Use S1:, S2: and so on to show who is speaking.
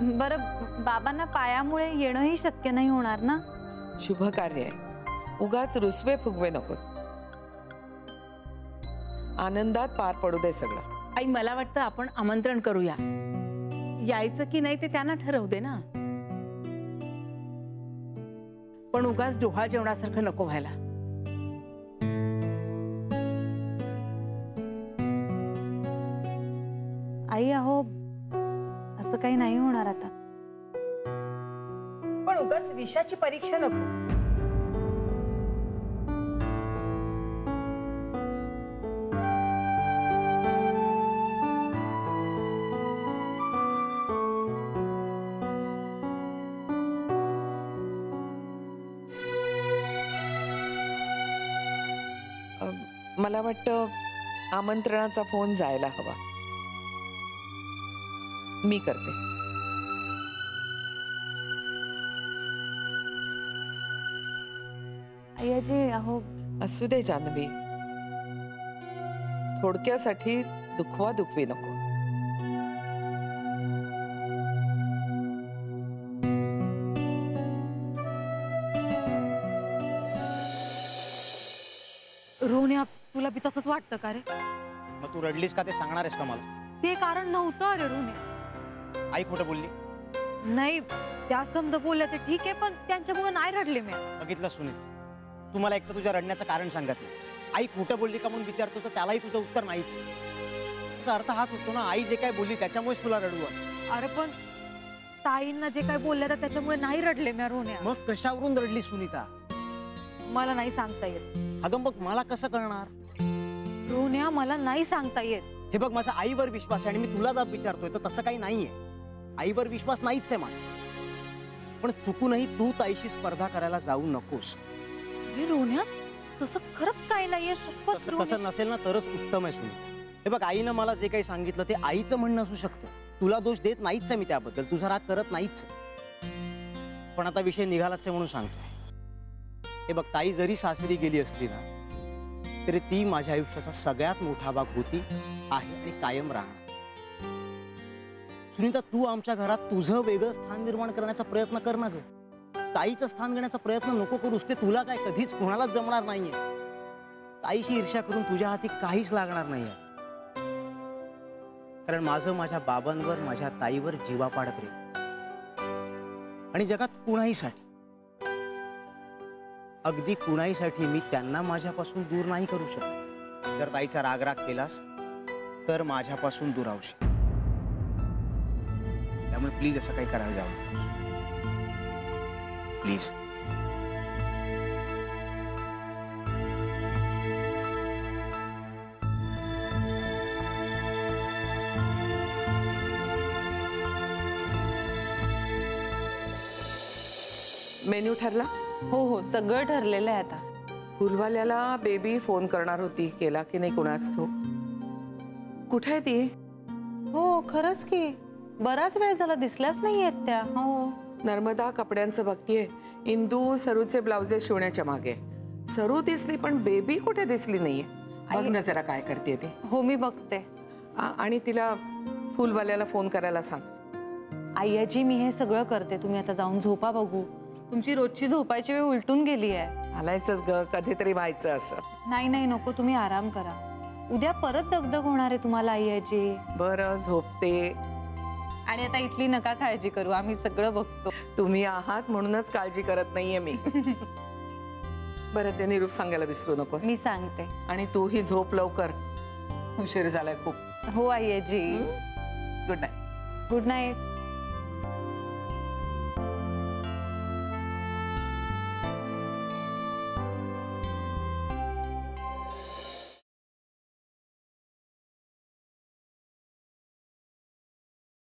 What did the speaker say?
S1: बरं बाबांना पायामुळे येणंही शक्य नाही होणार ना?
S2: शुभ कार्य आहे, उगाच रुसवे फुगवे नको. आनंदात पार पडू दे सगळं.
S3: आई मला वाटतं आपण आमंत्रण करूया. यायचं की नाही ते त्यांना ठरवू दे ना. पण उगाच डोहाळ जेवणासारखं नको व्हायला.
S1: आई अहो असं काही नाही होणार आता.
S4: पण उगाच विषाची परीक्षा नको.
S2: मला वाटतं आमंत्रणाचा फोन जायला हवा. मी करते.
S1: आईजी अहो
S2: असू दे जान्हवी, थोडक्यासाठी दुखवा दुखवी नको.
S1: रोहन्या तुला बी तसंच वाटतं का रे?
S5: मग तू रडलीस का ते सांगणार आहेस का मला?
S1: ते कारण नव्हतं अरे रोहन्या.
S5: आई खोटं बोलली?
S1: नाही त्या समजा बोलल्या ते ठीक आहे, पण त्यांच्यामुळे नाही रडले मी.
S5: बघितलं सुनीता, तू मला एक तर तुझ्या रडण्याचं कारण सांगत नाहीस. आई खोटं बोलली का म्हणून विचारतो तर त्यालाही तुझं उत्तर नाहीच. त्याचा अर्थ हाच होतो ना, आई जे काय बोलली त्याच्यामुळेच तुला रडू आलं.
S1: अरे पण ताईंना जे काय बोलल्या तर त्याच्यामुळे नाही रडले मी रोहन्या.
S5: मग कशावरून रडली सुनीता?
S1: मला नाही सांगता येत.
S5: अगं मग मला कसं कळणार?
S1: रोहन्या मला नाही सांगता येत.
S5: हे बघ, माझा आईवर विश्वास आहे आणि मी तुला जाब विचारतोय तर तसं काही नाहीये. आईवर विश्वास नाहीच आहे माझा. पण चुकूनही तू ताईशी स्पर्धा करायला जाऊ नकोस.
S1: रोहन्या तसं खरंच काय नाहीये.
S5: तसं नसेल ना तरच उत्तम आहे सुनीता. हे बघ, आईनं मला जे काही सांगितलं ते आईचं म्हणणं असू शकतं. तुला दोष देत नाहीच आहे मी त्याबद्दल, तुझा राग करत नाहीच. पण आता विषय निघालाच आहे म्हणून सांगतोय. हे बघ, ताई जरी सासरी गेली असली ना तरी ती माझ्या आयुष्याचा सगळ्यात मोठा भाग होती, आहे आणि कायम राहणार. सुनीता, तू आमच्या घरात तुझं वेगळं स्थान निर्माण करण्याचा प्रयत्न कर ना ग. ताईचं स्थान घेण्याचा प्रयत्न नको करूस. ते तुला काय कधीच कोणालाच जमणार नाहीये. ताईशी ईर्ष्या करून तुझ्या हाती काहीच लागणार नाहीये. कारण माझं माझ्या बाबांवर, माझ्या ताईवर जीवापाड प्रेम. आणि जगात कुणाहीसाठी, अगदी कुणाहीसाठी मी त्यांना माझ्यापासून दूर नाही करू शकत. जर ताईचा रागराग केलास तर माझ्यापासून दूर राहशील. त्यामुळे प्लीज असं काही करायला जाऊ नकोस. प्लीज.
S2: मेन्यू ठरला?
S1: हो हो सगळं ठरलेलं आहे आता.
S2: फुलवाल्याला बेबी फोन करणार होती, केला की नाही कुणास तो. कुठे आहे ती?
S1: हो खरंच की बराच वेळ झाला दिसल्याच नाहीयेत त्या.
S2: हो, नर्मदा कपड्यांचं बघतीये. इंदू सरूचे ब्लाउजेस शिवण्याच्या मागे. सरू दिसली पण बेबी कुठे दिसली नाहीये. बघ ना जरा काय करते ती.
S1: हो मी बघते.
S2: आणि तिला फुलवाल्याला फोन करायला सांग.
S1: आईजी मी हे सगळं करते, तुम्ही आता जाऊन झोपा. बघू तुमची रोजची झोपायची वेळ उलटून गेली आहे.
S2: आलायचंच ग, कधीतरी व्हायचं असं.
S1: नाही नाही नको, तुम्ही आराम करा. उद्या परत दगदग होणार आहे तुम्हाला आईजी.
S2: बरं झोपते.
S1: आणि आता इथली नका काळजी करू, आम्ही सगळं बघतो.
S2: तुम्ही आहात म्हणूनच काळजी करत नाहीये मी. बरं ते निरूप सांगायला विसरू नकोस.
S1: मी सांगते.
S2: आणि तू ही झोप लवकर, उशीर झालाय खूप.
S1: हो आईजी.
S2: Good night.
S1: Good night.